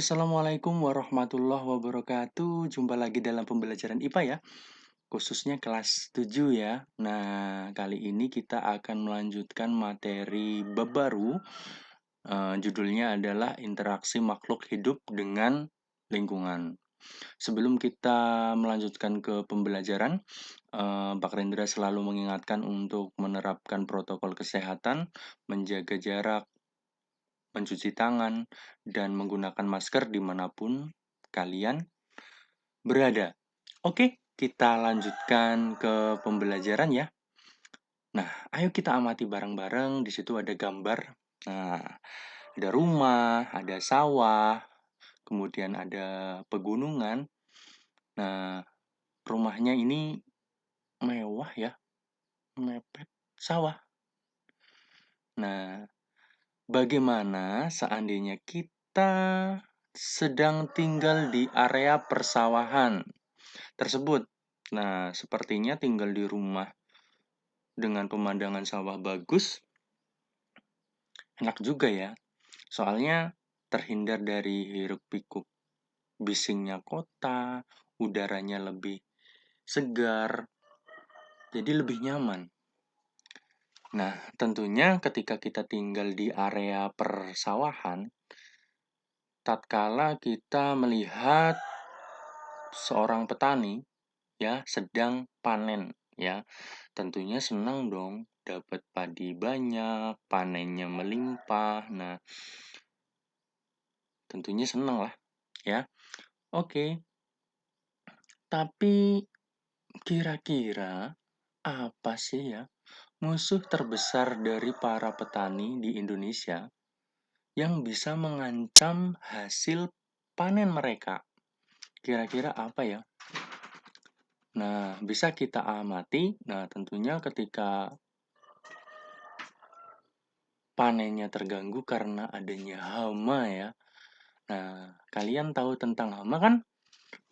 Assalamualaikum warahmatullahi wabarakatuh. Jumpa lagi dalam pembelajaran IPA ya, khususnya kelas 7 ya. Nah, kali ini kita akan melanjutkan materi bab baru. Judulnya adalah interaksi makhluk hidup dengan lingkungan. Sebelum kita melanjutkan ke pembelajaran, Pak Rendra selalu mengingatkan untuk menerapkan protokol kesehatan, menjaga jarak, mencuci tangan, dan menggunakan masker dimanapun kalian berada. Oke, kita lanjutkan ke pembelajaran ya. Nah, ayo kita amati bareng-bareng. Di situ ada gambar. Nah, ada rumah, ada sawah, kemudian ada pegunungan. Nah, rumahnya ini mewah ya, mepet sawah. Nah, bagaimana seandainya kita sedang tinggal di area persawahan tersebut? Nah, sepertinya tinggal di rumah dengan pemandangan sawah bagus, enak juga ya. Soalnya terhindar dari hiruk-pikuk bisingnya kota, udaranya lebih segar, jadi lebih nyaman. Nah, tentunya ketika kita tinggal di area persawahan, tatkala kita melihat seorang petani ya sedang panen ya, tentunya senang dong dapat padi banyak, panennya melimpah. Nah, tentunya senang lah ya. Oke, tapi kira-kira apa sih ya musuh terbesar dari para petani di Indonesia yang bisa mengancam hasil panen mereka? Kira-kira apa ya? Nah, bisa kita amati. Nah, tentunya ketika panennya terganggu karena adanya hama ya. Nah, kalian tahu tentang hama kan?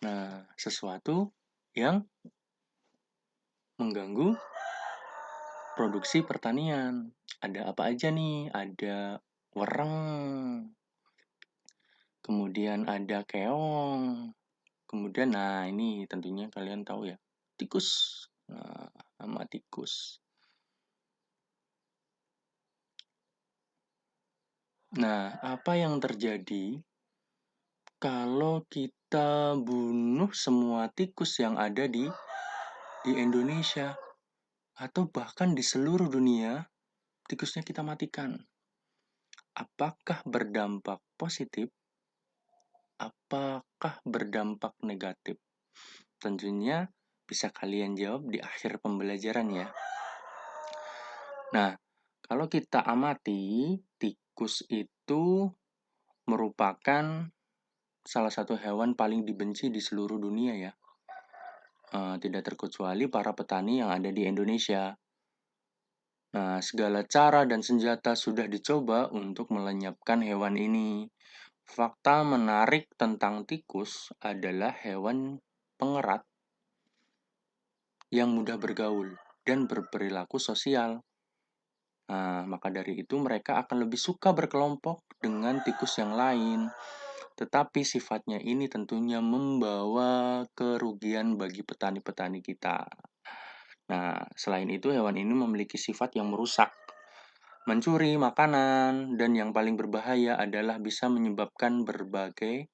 Nah, sesuatu yang mengganggu produksi pertanian. Ada apa aja nih? Ada wereng, kemudian ada keong, kemudian nah ini tentunya kalian tahu ya, tikus. Nah, hama tikus. Nah, apa yang terjadi kalau kita bunuh semua tikus yang ada di Indonesia atau bahkan di seluruh dunia, tikusnya kita matikan? Apakah berdampak positif? Apakah berdampak negatif? Tentunya bisa kalian jawab di akhir pembelajaran ya. Nah, kalau kita amati, tikus itu merupakan salah satu hewan paling dibenci di seluruh dunia ya. Tidak terkecuali para petani yang ada di Indonesia. Nah, segala cara dan senjata sudah dicoba untuk melenyapkan hewan ini. Fakta menarik tentang tikus adalah hewan pengerat yang mudah bergaul dan berperilaku sosial. Nah, maka dari itu mereka akan lebih suka berkelompok dengan tikus yang lain. Tetapi sifatnya ini tentunya membawa kerugian bagi petani-petani kita. Nah, selain itu hewan ini memiliki sifat yang merusak, mencuri makanan, dan yang paling berbahaya adalah bisa menyebabkan berbagai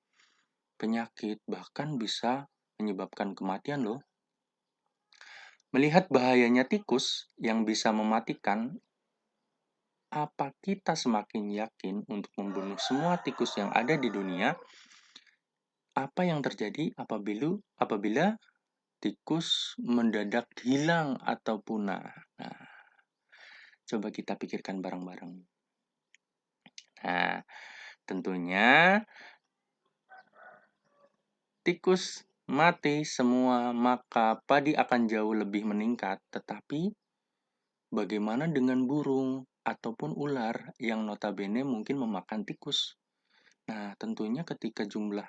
penyakit, bahkan bisa menyebabkan kematian loh. Melihat bahayanya tikus yang bisa mematikan, apa kita semakin yakin untuk membunuh semua tikus yang ada di dunia? Apa yang terjadi apabila tikus mendadak hilang atau punah? Nah, coba kita pikirkan bareng-bareng. Nah, tentunya tikus mati semua, maka padi akan jauh lebih meningkat. Tetapi bagaimana dengan burung ataupun ular yang notabene mungkin memakan tikus? Nah, tentunya ketika jumlah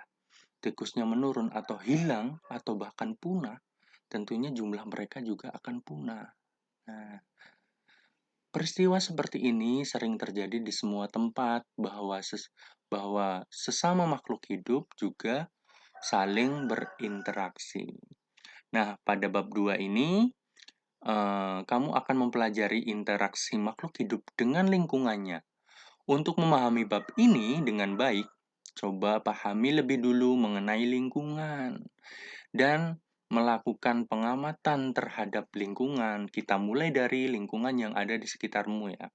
tikusnya menurun atau hilang atau bahkan punah, tentunya jumlah mereka juga akan punah. Nah, Peristiwa seperti ini sering terjadi di semua tempat, bahwa sesama makhluk hidup juga saling berinteraksi. Nah, pada bab 2 ini, kamu akan mempelajari interaksi makhluk hidup dengan lingkungannya. Untuk memahami bab ini dengan baik, coba pahami lebih dulu mengenai lingkungan dan melakukan pengamatan terhadap lingkungan. Kita mulai dari lingkungan yang ada di sekitarmu ya.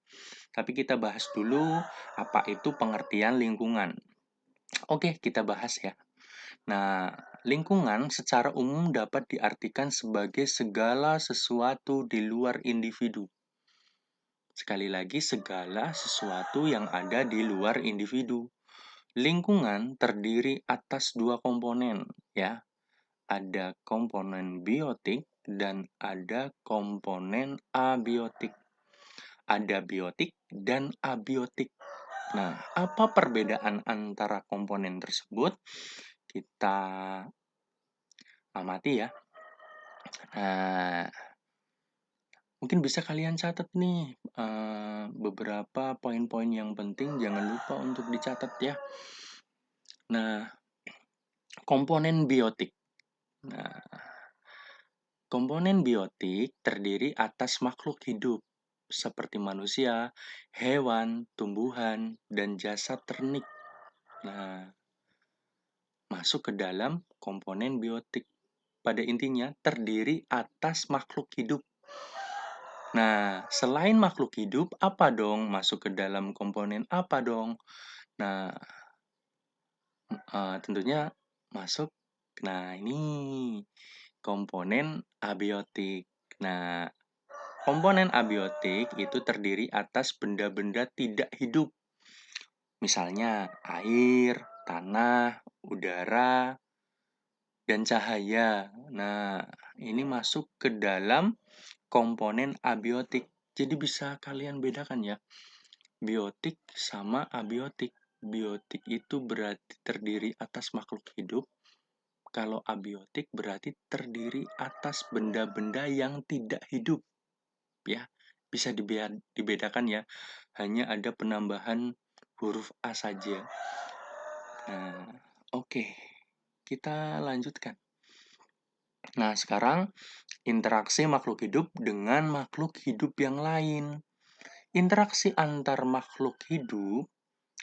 Tapi kita bahas dulu apa itu pengertian lingkungan. Oke, kita bahas ya. Nah, lingkungan secara umum dapat diartikan sebagai segala sesuatu di luar individu. Sekali lagi, segala sesuatu yang ada di luar individu. Lingkungan terdiri atas dua komponen, ya. Ada komponen biotik dan ada komponen abiotik. Ada biotik dan abiotik. Nah, apa perbedaan antara komponen tersebut? Kita amati ya. Nah, mungkin bisa kalian catat nih beberapa poin-poin yang penting, jangan lupa untuk dicatat ya. Nah, komponen biotik. Nah, komponen biotik terdiri atas makhluk hidup seperti manusia, hewan, tumbuhan, dan jasad ternik. Nah, masuk ke dalam komponen biotik. Pada intinya terdiri atas makhluk hidup. Nah, selain makhluk hidup, apa dong? Masuk ke dalam komponen apa dong? Nah, tentunya masuk. Nah, ini komponen abiotik. Nah, komponen abiotik itu terdiri atas benda-benda tidak hidup. Misalnya air, tanah, udara, dan cahaya. Nah, ini masuk ke dalam komponen abiotik. Jadi bisa kalian bedakan ya, biotik sama abiotik. Biotik itu berarti terdiri atas makhluk hidup, kalau abiotik berarti terdiri atas benda-benda yang tidak hidup. Ya, bisa dibedakan ya, hanya ada penambahan huruf A saja. Nah, oke. Kita lanjutkan. Nah, sekarang interaksi makhluk hidup dengan makhluk hidup yang lain. Interaksi antar makhluk hidup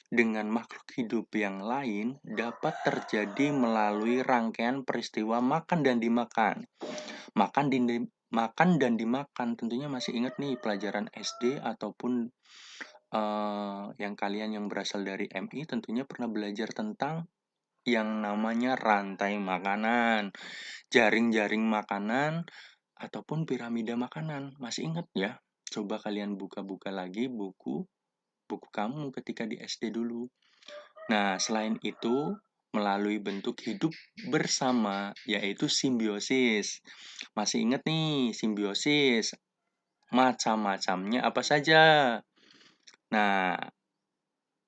dengan makhluk hidup yang lain dapat terjadi melalui rangkaian peristiwa makan dan dimakan. Makan dan dimakan, tentunya masih ingat nih pelajaran SD ataupun yang kalian yang berasal dari MI tentunya pernah belajar tentang yang namanya rantai makanan, jaring-jaring makanan, ataupun piramida makanan. Masih ingat ya? Coba kalian buka-buka lagi buku kamu ketika di SD dulu. Nah, selain itu, melalui bentuk hidup bersama, yaitu simbiosis. Masih ingat nih, simbiosis. Macam-macamnya apa saja? Nah,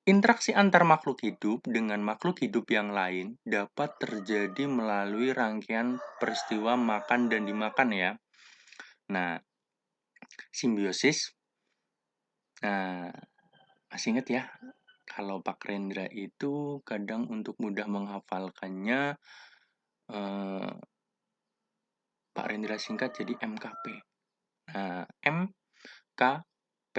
interaksi antar makhluk hidup dengan makhluk hidup yang lain dapat terjadi melalui rangkaian peristiwa makan dan dimakan ya. Nah, simbiosis. Nah, masih ingat ya? Kalau Pak Rendra itu kadang untuk mudah menghafalkannya, eh, Pak Rendra singkat jadi MKP. Nah, MKP.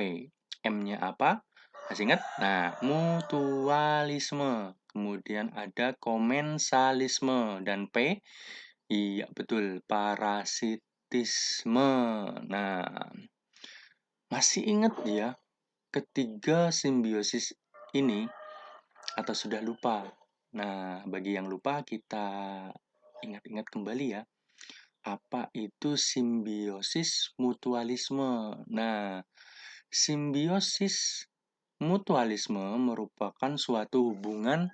M-nya apa? Masih ingat? Nah, mutualisme. Kemudian ada komensalisme. Dan P, iya betul, parasitisme. Nah, masih ingat ya ketiga simbiosis ini atau sudah lupa? Nah, bagi yang lupa kita ingat-ingat kembali ya. Apa itu simbiosis mutualisme? Nah, simbiosis mutualisme merupakan suatu hubungan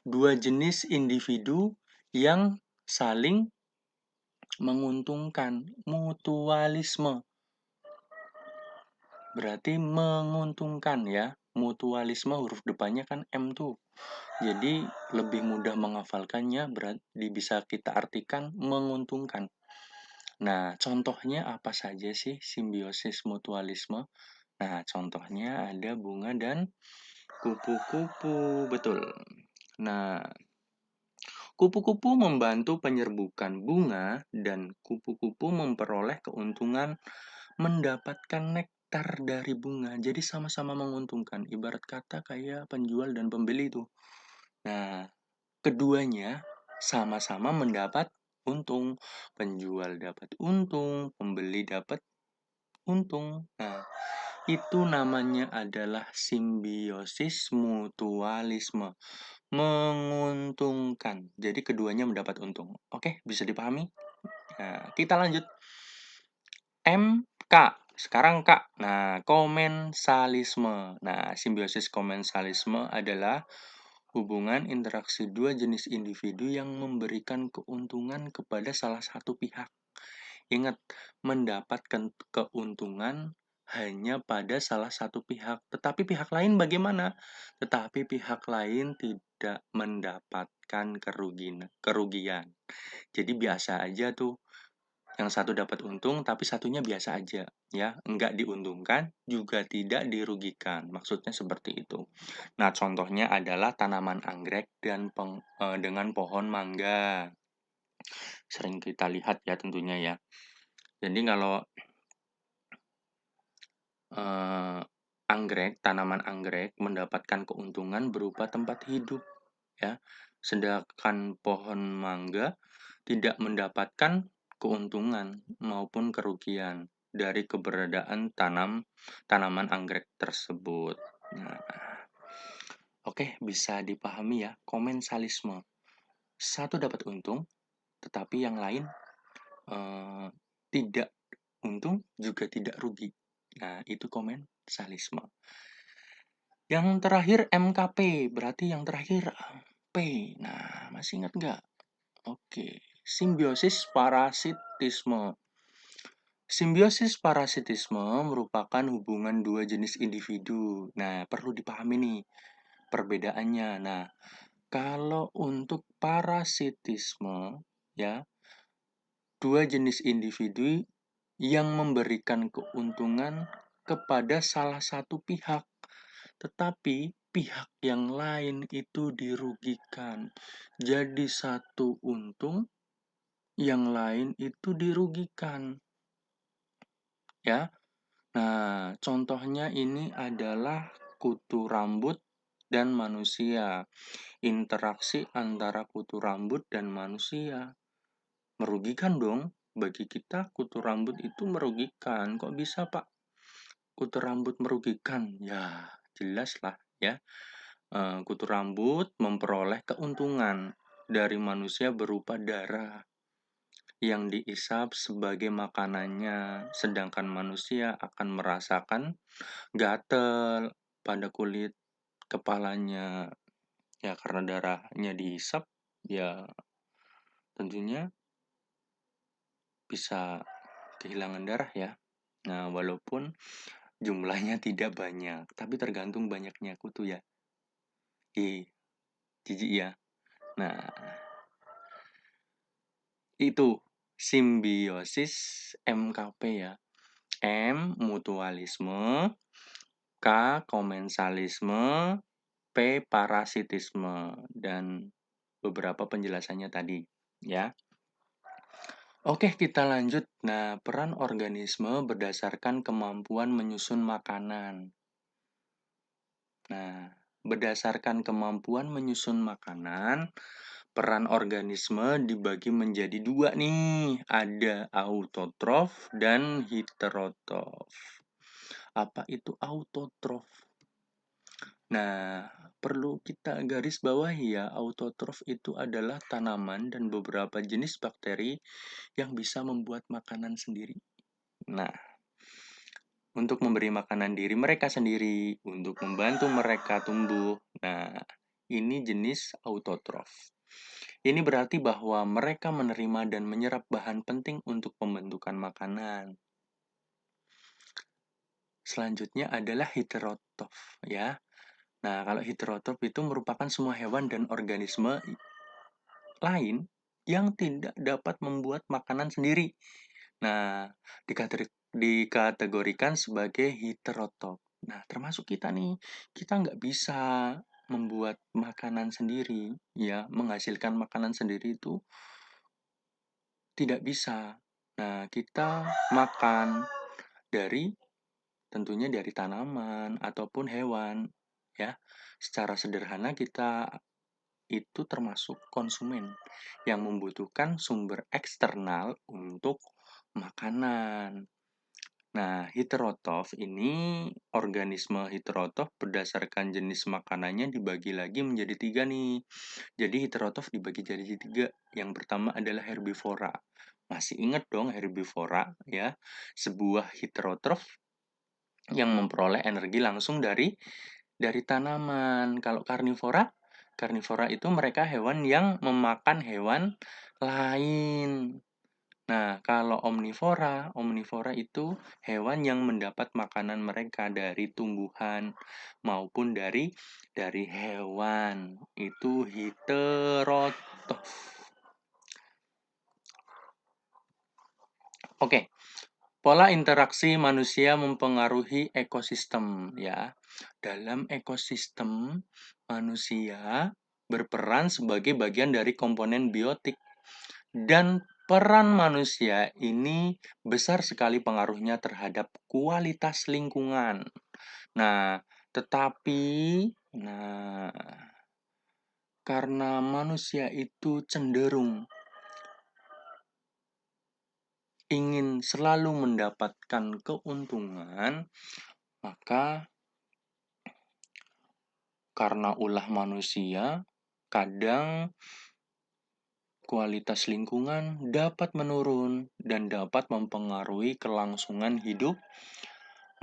dua jenis individu yang saling menguntungkan. Mutualisme berarti menguntungkan ya. Mutualisme huruf depannya kan M tuh. Jadi lebih mudah menghafalkannya berarti bisa kita artikan menguntungkan. Nah, contohnya apa saja sih simbiosis mutualisme? Nah, contohnya ada bunga dan kupu-kupu. Betul. Nah, kupu-kupu membantu penyerbukan bunga dan kupu-kupu memperoleh keuntungan mendapatkan nektar dari bunga. Jadi sama-sama menguntungkan. Ibarat kata kayak penjual dan pembeli itu. Nah, keduanya sama-sama mendapat untung. Penjual dapat untung, pembeli dapat untung. Nah, itu namanya adalah simbiosis mutualisme. Menguntungkan. Jadi keduanya mendapat untung. Oke, bisa dipahami? Nah, kita lanjut. MK. Sekarang Kak. Nah, komensalisme. Nah, simbiosis komensalisme adalah hubungan interaksi dua jenis individu yang memberikan keuntungan kepada salah satu pihak. Ingat, mendapatkan keuntungan hanya pada salah satu pihak. Tetapi pihak lain bagaimana? Tetapi pihak lain tidak mendapatkan kerugian. Jadi biasa aja tuh. Yang satu dapat untung, tapi satunya biasa aja. Ya, enggak diuntungkan, juga tidak dirugikan. Maksudnya seperti itu. Nah, contohnya adalah tanaman anggrek dan dengan pohon mangga. Sering kita lihat ya tentunya ya. Jadi kalau tanaman anggrek mendapatkan keuntungan berupa tempat hidup ya. Sedangkan pohon mangga tidak mendapatkan keuntungan maupun kerugian dari keberadaan tanaman anggrek tersebut. Nah, oke, bisa dipahami ya, komensalisme. Satu dapat untung, tetapi yang lain tidak untung juga tidak rugi. Nah, itu komensalisme. Yang terakhir MKP, berarti yang terakhir P. Nah, masih ingat nggak? Oke, simbiosis parasitisme. Simbiosis parasitisme merupakan hubungan dua jenis individu. Nah, perlu dipahami nih perbedaannya. Nah, kalau untuk parasitisme, ya, dua jenis individu yang memberikan keuntungan kepada salah satu pihak, tetapi pihak yang lain itu dirugikan. Jadi satu untung, yang lain itu dirugikan. Ya. Nah, contohnya ini adalah kutu rambut dan manusia. Interaksi antara kutu rambut dan manusia. Merugikan dong. Bagi kita kutu rambut itu merugikan. Kok bisa, Pak? Kutu rambut merugikan? Ya, jelas lah ya. Kutu rambut memperoleh keuntungan dari manusia berupa darah yang diisap sebagai makanannya, sedangkan manusia akan merasakan gatal pada kulit kepalanya. Ya, karena darahnya diisap, ya tentunya bisa kehilangan darah ya. Nah, walaupun jumlahnya tidak banyak, tapi tergantung banyaknya kutu ya. Jijik ya. Nah, itu simbiosis MKP ya. M mutualisme, K komensalisme, P parasitisme, dan beberapa penjelasannya tadi ya. Oke, kita lanjut. Nah, peran organisme berdasarkan kemampuan menyusun makanan. Nah, berdasarkan kemampuan menyusun makanan, peran organisme dibagi menjadi dua nih. Ada autotrof dan heterotrof. Apa itu autotrof? Nah, perlu kita garis bawahi ya, autotrof itu adalah tanaman dan beberapa jenis bakteri yang bisa membuat makanan sendiri. Nah, untuk memberi makanan diri mereka sendiri, untuk membantu mereka tumbuh. Nah, ini jenis autotrof. Ini berarti bahwa mereka menerima dan menyerap bahan penting untuk pembentukan makanan. Selanjutnya adalah heterotrof ya. Nah, kalau heterotrof itu merupakan semua hewan dan organisme lain yang tidak dapat membuat makanan sendiri. Nah, dikategorikan sebagai heterotrof. Nah, termasuk kita nih, kita nggak bisa membuat makanan sendiri, ya, menghasilkan makanan sendiri itu tidak bisa. Nah, kita makan dari tentunya dari tanaman ataupun hewan, ya. Secara sederhana kita itu termasuk konsumen yang membutuhkan sumber eksternal untuk makanan. Nah, heterotrof ini, organisme heterotrof berdasarkan jenis makanannya dibagi lagi menjadi 3 nih. Jadi heterotrof dibagi jadi 3. Yang pertama adalah herbivora. Masih ingat dong herbivora ya? Sebuah heterotrof yang memperoleh energi langsung dari tanaman. Kalau karnivora, karnivora itu mereka hewan yang memakan hewan lain. Nah, kalau omnivora, omnivora itu hewan yang mendapat makanan mereka dari tumbuhan maupun dari hewan. Itu heterotrof. Oke. Pola interaksi manusia mempengaruhi ekosistem ya. Dalam ekosistem, manusia berperan sebagai bagian dari komponen biotik. Dan peran manusia ini besar sekali pengaruhnya terhadap kualitas lingkungan. Nah, tetapi karena manusia itu cenderung ingin selalu mendapatkan keuntungan, maka karena ulah manusia, kadang kualitas lingkungan dapat menurun dan dapat mempengaruhi kelangsungan hidup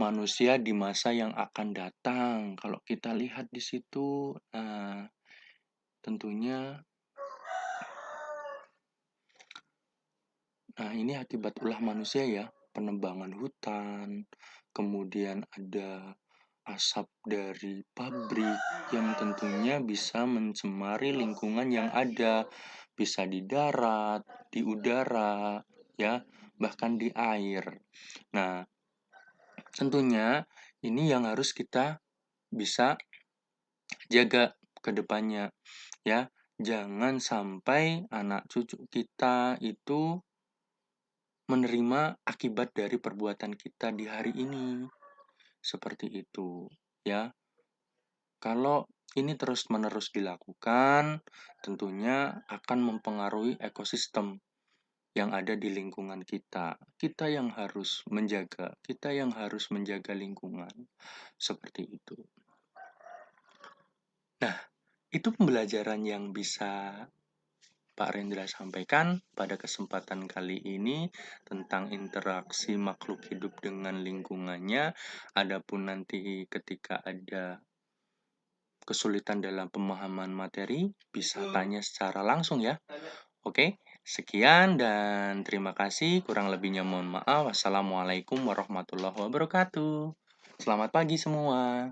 manusia di masa yang akan datang. Kalau kita lihat di situ, tentunya, ini akibat ulah manusia ya, penebangan hutan, kemudian ada asap dari pabrik yang tentunya bisa mencemari lingkungan yang ada, bisa di darat, di udara, ya, bahkan di air. Nah, tentunya ini yang harus kita bisa jaga ke depannya, ya. Jangan sampai anak cucu kita itu menerima akibat dari perbuatan kita di hari ini. Seperti itu, ya. Kalau ini terus-menerus dilakukan, tentunya akan mempengaruhi ekosistem yang ada di lingkungan kita. Kita yang harus menjaga lingkungan. Seperti itu. Nah, itu pembelajaran yang bisa Pak Rendra sampaikan pada kesempatan kali ini tentang interaksi makhluk hidup dengan lingkungannya. Adapun nanti ketika ada kesulitan dalam pemahaman materi, bisa tanya secara langsung ya. Oke, sekian dan terima kasih. Kurang lebihnya mohon maaf. Wassalamualaikum warahmatullahi wabarakatuh. Selamat pagi semua.